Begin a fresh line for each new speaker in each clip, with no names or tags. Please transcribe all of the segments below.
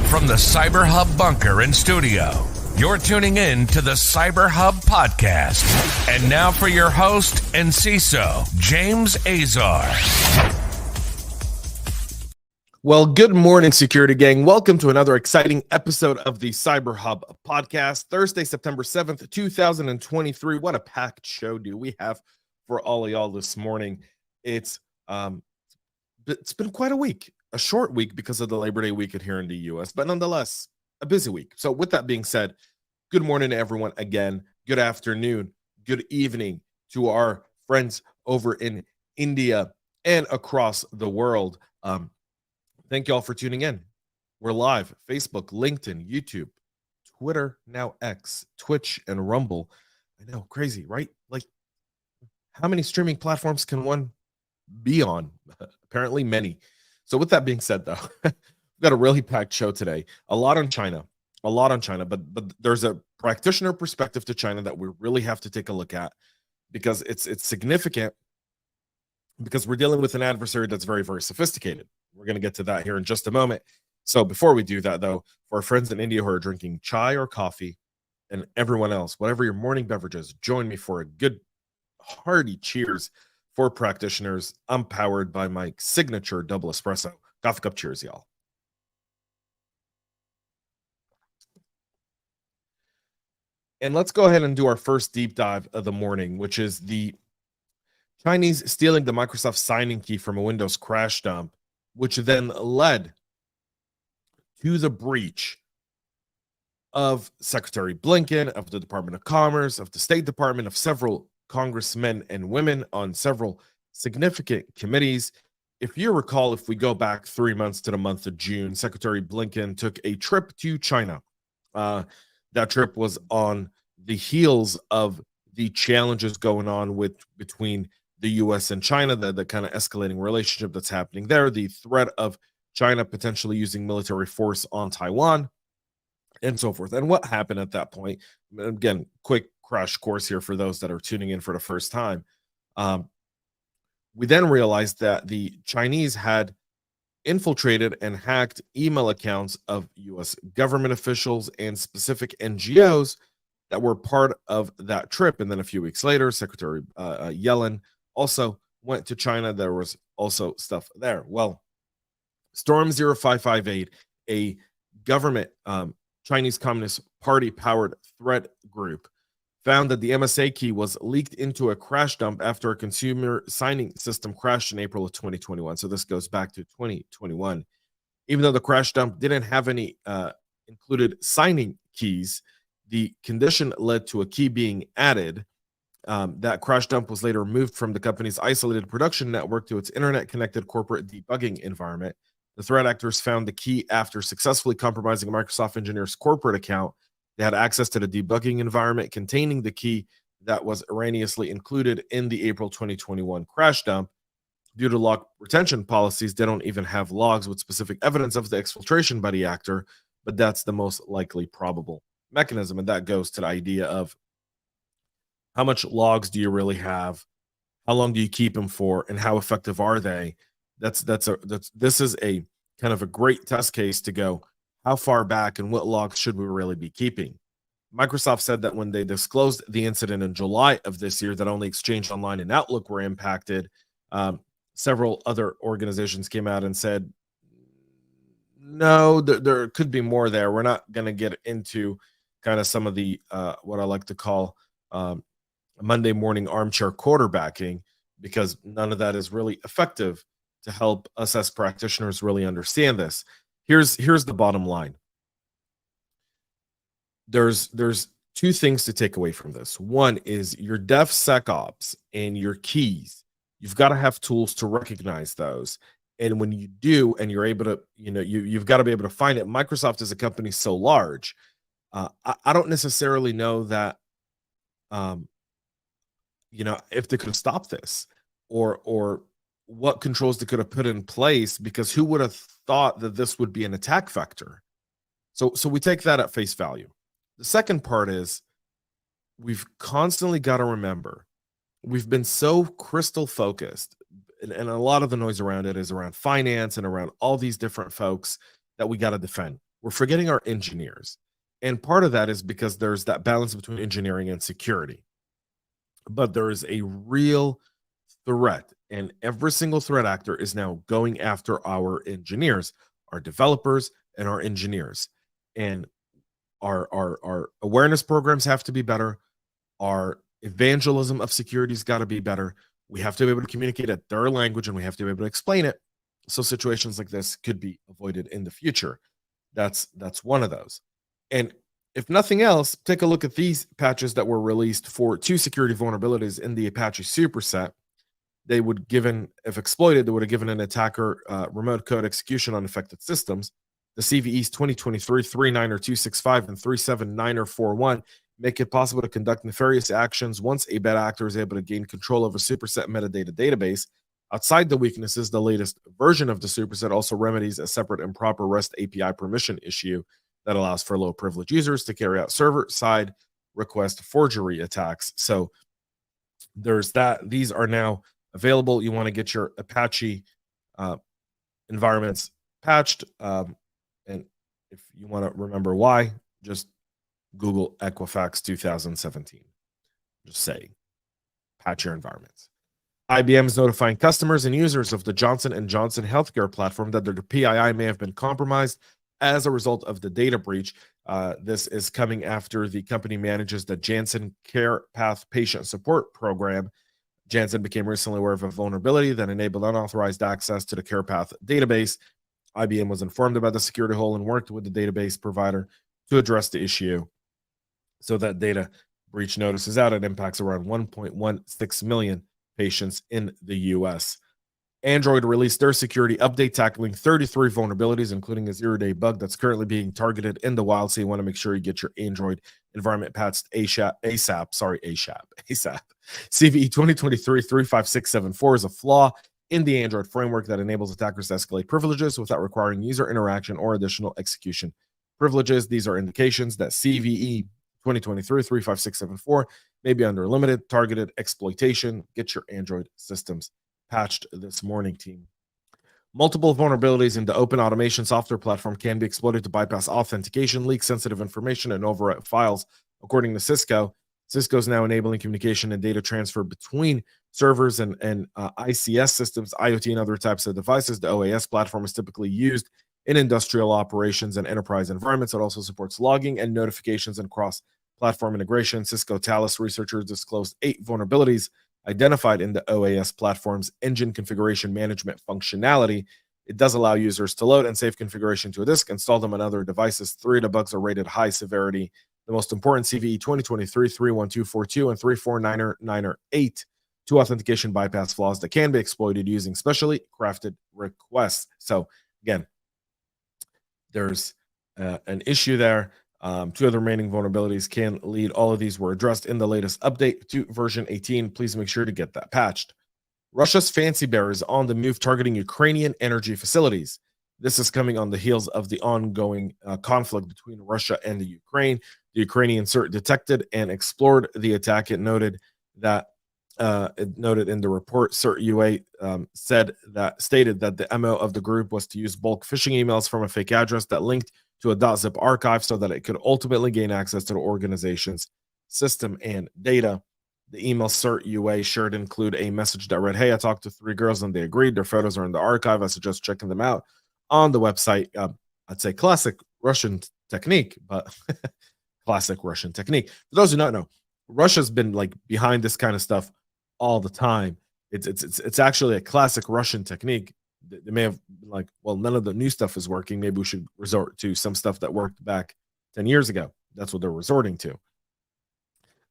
From the CyberHub bunker and studio, you're tuning in to the CyberHub Podcast. And now for your host and CISO, James Azar.
Well, good morning, security gang. Welcome to another exciting episode of the CyberHub Podcast. Thursday, September 7th, 2023. What a packed show do we have for all of y'all this morning. It's been quite a week. A short week because of the Labor Day weekend here in the U.S., but nonetheless, a busy week. So with that being said, good morning to everyone again. Good afternoon, good evening to our friends over in India and across the world. Thank you all for tuning in. We're live, Facebook, LinkedIn, YouTube, Twitter, now X, Twitch, and Rumble. I know, crazy, right? Like, how many streaming platforms can one be on? Apparently many. So with that being said, though, we've got a really packed show today. A lot on China, but there's a practitioner perspective to China that we really have to take a look at because it's significant because we're dealing with an adversary that's very, very sophisticated. We're going to get to that here in just a moment. So before we do that, though, for our friends in India who are drinking chai or coffee and everyone else, whatever your morning beverages, join me for a good hearty cheers for practitioners. I'm powered by my signature double espresso. Coffee cup cheers, y'all. And let's go ahead and do our first deep dive of the morning, which is the Chinese stealing the Microsoft signing key from a Windows crash dump, which then led to the breach of Secretary Blinken, of the Department of Commerce, of the State Department, of several congressmen and women on several significant committees. If you recall, if we go back 3 months to the month of June, Secretary Blinken took a trip to China. That trip was on the heels of the challenges going on between the U.S. and China, the kind of escalating relationship that's happening there, the threat of China potentially using military force on Taiwan, and so forth. And what happened at that point? Again, quick crash course here for those that are tuning in for the first time. We then realized that the Chinese had infiltrated and hacked email accounts of U.S. government officials and specific NGOs that were part of that trip. And then a few weeks later, Secretary Yellen also went to China. There was also stuff there. Well, Storm 0558, a government Chinese Communist Party powered threat group, found that the MSA key was leaked into a crash dump after a consumer signing system crashed in April of 2021. So this goes back to 2021. Even though the crash dump didn't have any included signing keys, the condition led to a key being added. That crash dump was later moved from the company's isolated production network to its internet-connected corporate debugging environment. The threat actors found the key after successfully compromising a Microsoft engineer's corporate account. They had access to the debugging environment containing the key that was erroneously included in the April 2021 crash dump. Due to log retention policies, they don't even have logs with specific evidence of the exfiltration by the actor, but that's the most likely probable mechanism. And that goes to the idea of how much logs do you really have? How long do you keep them for? And how effective are they? This is a kind of a great test case to go, how far back and what logs should we really be keeping? Microsoft said that when they disclosed the incident in July of this year, that only Exchange Online and Outlook were impacted. Several other organizations came out and said, no, there could be more there. We're not going to get into kind of some of the, what I like to call Monday morning armchair quarterbacking, because none of that is really effective to help us as practitioners really understand this. Here's the bottom line. There's two things to take away from this. One is your DevSecOps and your keys. You've got to have tools to recognize those. And when you do, and you're able to, you've got to be able to find it. Microsoft is a company so large. I don't necessarily know that, if they could have stopped this or what controls they could have put in place, because who would have thought that this would be an attack vector? So we take that at face value. The second part is we've constantly got to remember we've been so crystal focused, and a lot of the noise around it is around finance and around all these different folks that we got to defend. we're forgetting our engineers. And part of that is because there's that balance between engineering and security. But there is a real threat, and every single threat actor is now going after our engineers, our developers, and our engineers. And our awareness programs have to be better. Our evangelism of security's got to be better. We have to be able to communicate at their language, and we have to be able to explain it so situations like this could be avoided in the future. That's one of those. And if nothing else, take a look at these patches that were released for 2 security vulnerabilities in the Apache superset. They would given, if exploited, they would have given an attacker remote code execution on affected systems. The CVEs 2023 39265 and 37941 make it possible to conduct nefarious actions once a bad actor is able to gain control of a superset metadata database. Outside the weaknesses, the latest version of the superset also remedies a separate improper REST API permission issue that allows for low privilege users to carry out server-side request forgery attacks. So there's that. These are now available. You want to get your Apache environments patched. And if you want to remember why, just Google Equifax 2017. Just say, patch your environments. IBM is notifying customers and users of the Johnson & Johnson healthcare platform that their PII may have been compromised as a result of the data breach. This is coming after the company manages the Janssen Care Path Patient Support Program. Janssen became recently aware of a vulnerability that enabled unauthorized access to the Care Path database. IBM was informed about the security hole and worked with the database provider to address the issue. So that data breach notice is out. It impacts around 1.16 million patients in the US. Android released their security update tackling 33 vulnerabilities, including a zero-day bug that's currently being targeted in the wild. So you want to make sure you get your Android environment patched ASAP. CVE 2023-35674 is a flaw in the Android framework that enables attackers to escalate privileges without requiring user interaction or additional execution privileges. These are indications that CVE 2023-35674 may be under limited targeted exploitation. Get your Android systems patched this morning, team. Multiple vulnerabilities in the open automation software platform can be exploited to bypass authentication, leak sensitive information, and overwrite files. According to Cisco, Cisco is now enabling communication and data transfer between servers and ICS systems, IoT, and other types of devices. The OAS platform is typically used in industrial operations and enterprise environments. It also supports logging and notifications and cross-platform integration. Cisco Talos researchers disclosed 8 vulnerabilities identified in the OAS platform's engine configuration management functionality. It does allow users to load and save configuration to a disk, install them on other devices. 3 of the bugs are rated high severity. The most important, CVE 2023-31242 and 34998, 2 authentication bypass flaws that can be exploited using specially crafted requests. So again, there's an issue there. 2 other remaining vulnerabilities can lead. All of these were addressed in the latest update to version 18. Please make sure to get that patched. Russia's fancy bear is on the move, targeting Ukrainian energy facilities. This is coming on the heels of the ongoing conflict between Russia and the Ukraine. The Ukrainian CERT detected and explored the attack. It noted that in the report, CERT UA stated that the MO of the group was to use bulk phishing emails from a fake address that linked to a .zip archive so that it could ultimately gain access to the organization's system and data. The email CERT UA shared include a message that read, "Hey, I talked to 3 girls and they agreed. Their photos are in the archive. I suggest checking them out on the website." I'd say classic Russian technique, but classic Russian technique. For those who don't know, Russia's been like behind this kind of stuff all the time. It's actually a classic Russian technique. They may have been like, well, none of the new stuff is working. Maybe we should resort to some stuff that worked back 10 years ago. That's what they're resorting to.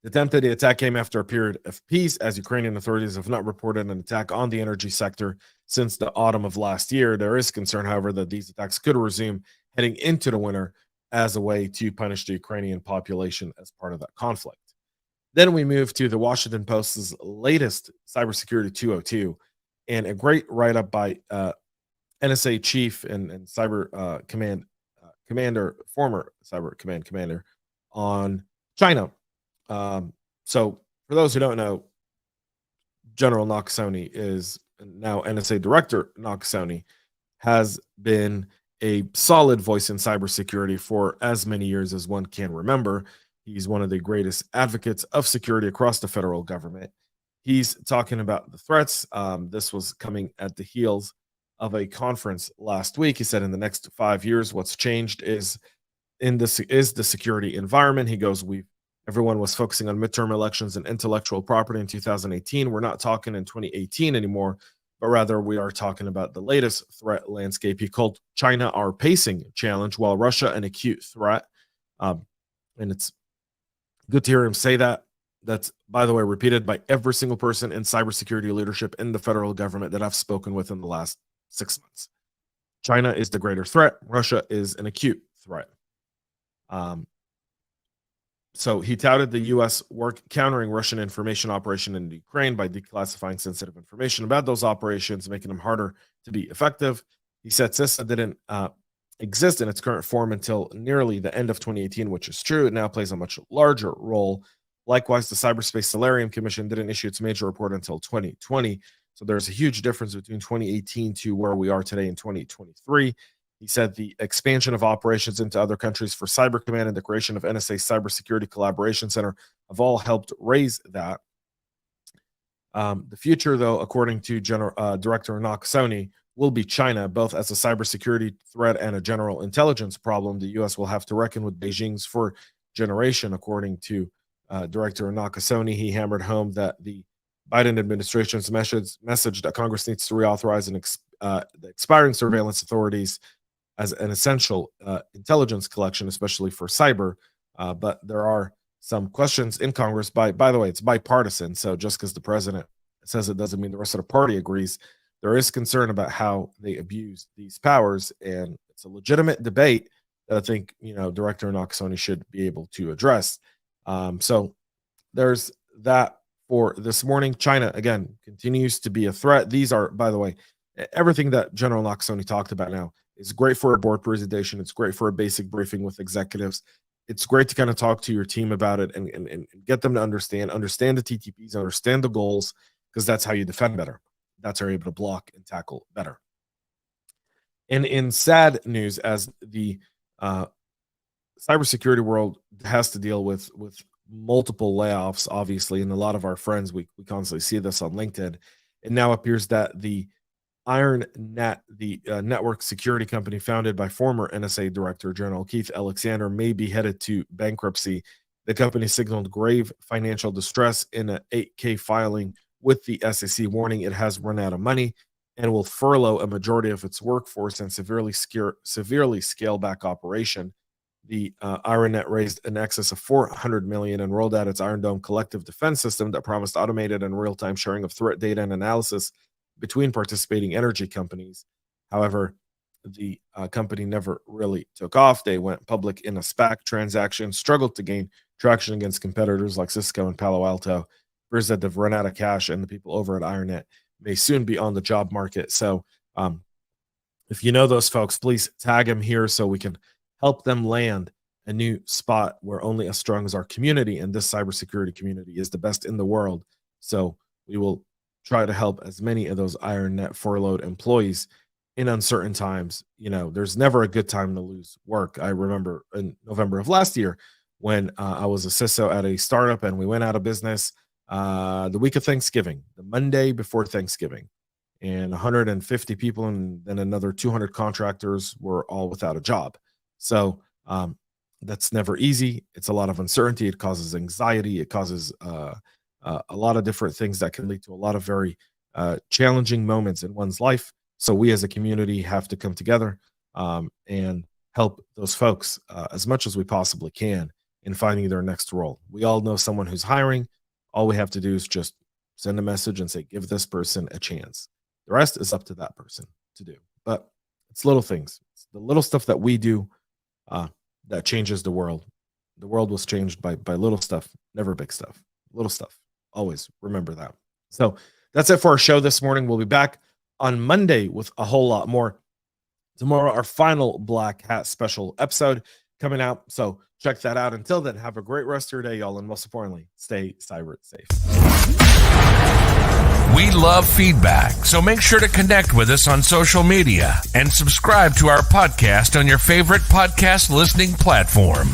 The attempt at the attack came after a period of peace, as Ukrainian authorities have not reported an attack on the energy sector since the autumn of last year. There is concern, however, that these attacks could resume heading into the winter as a way to punish the Ukrainian population as part of that conflict. Then we move to the Washington Post's latest Cybersecurity 202, and a great write-up by NSA chief and cyber command commander, former cyber command commander, on China. So for those who don't know, General Nakasone is now NSA Director. Nakasone has been a solid voice in cybersecurity for as many years as one can remember. He's one of the greatest advocates of security across the federal government. He's talking about the threats. This was coming at the heels of a conference last week. He said in the next 5 years, what's changed is the security environment. He goes, everyone was focusing on midterm elections and intellectual property in 2018. We're not talking in 2018 anymore, but rather we are talking about the latest threat landscape. He called China our pacing challenge, while Russia an acute threat. And it's good to hear him say that. That's, by the way, repeated by every single person in cybersecurity leadership in the federal government that I've spoken with in the last 6 months. China is the greater threat. Russia is an acute threat. So he touted the U.S. work countering Russian information operation in Ukraine by declassifying sensitive information about those operations, making them harder to be effective. He said CISA didn't exist in its current form until nearly the end of 2018, which is true. It now plays a much larger role. Likewise, the Cyberspace Solarium Commission didn't issue its major report until 2020. So there's a huge difference between 2018 to where we are today in 2023. He said the expansion of operations into other countries for Cyber Command and the creation of NSA Cybersecurity Collaboration Center have all helped raise that. The future, though, according to Director Nakasone, will be China, both as a cybersecurity threat and a general intelligence problem. The U.S. will have to reckon with Beijing's for generation, according to Director Nakasone. He hammered home that the Biden administration's message that Congress needs to reauthorize the expiring surveillance authorities as an essential intelligence collection, especially for cyber. But there are some questions in Congress. By the way, it's bipartisan. So just because the president says it doesn't mean the rest of the party agrees. There is concern about how they abuse these powers, and it's a legitimate debate that I think, Director Nakasone should be able to address. So there's that for this morning. China, again, continues to be a threat. These are, by the way, everything that General Nakasone talked about now is great for a board presentation. It's great for a basic briefing with executives. It's great to kind of talk to your team about it and get them to understand the TTPs, understand the goals, because that's how you defend better. That's how you're able to block and tackle better. And in sad news, as the cybersecurity world has to deal with multiple layoffs, obviously, and a lot of our friends, we constantly see this on LinkedIn. It now appears that the IronNet, the network security company founded by former NSA Director General Keith Alexander, may be headed to bankruptcy. The company signaled grave financial distress in an 8K filing with the SEC, warning it has run out of money and will furlough a majority of its workforce and severely scale back operation. The IronNet raised in excess of $400 million and rolled out its Iron Dome collective defense system that promised automated and real-time sharing of threat data and analysis between participating energy companies. However, the company never really took off. They went public in a SPAC transaction, struggled to gain traction against competitors like Cisco and Palo Alto. Appears that they've run out of cash, and the people over at IronNet may soon be on the job market. So if you know those folks, please tag them here so we can help them land a new spot where only as strong as our community, and this cybersecurity community is the best in the world. So we will try to help as many of those IronNet furloughed employees in uncertain times. There's never a good time to lose work. I remember in November of last year when I was a CISO at a startup and we went out of business the week of Thanksgiving, the Monday before Thanksgiving, and 150 people and then another 200 contractors were all without a job. So that's never easy. It's a lot of uncertainty. It causes anxiety. It causes a lot of different things that can lead to a lot of very challenging moments in one's life. So we as a community have to come together and help those folks as much as we possibly can in finding their next role. We all know someone who's hiring. All we have to do is just send a message and say, give this person a chance. The rest is up to that person to do. But it's little things. It's the little stuff that we do that changes the world. The world was changed by little stuff, never big stuff. Little stuff. Always remember that. So that's it for our show this morning. We'll be back on Monday with a whole lot more. Tomorrow, our final Black Hat special episode coming out. So check that out. Until then, have a great rest of your day, y'all. And most importantly, stay cyber safe.
We love feedback, so make sure to connect with us on social media and subscribe to our podcast on your favorite podcast listening platform.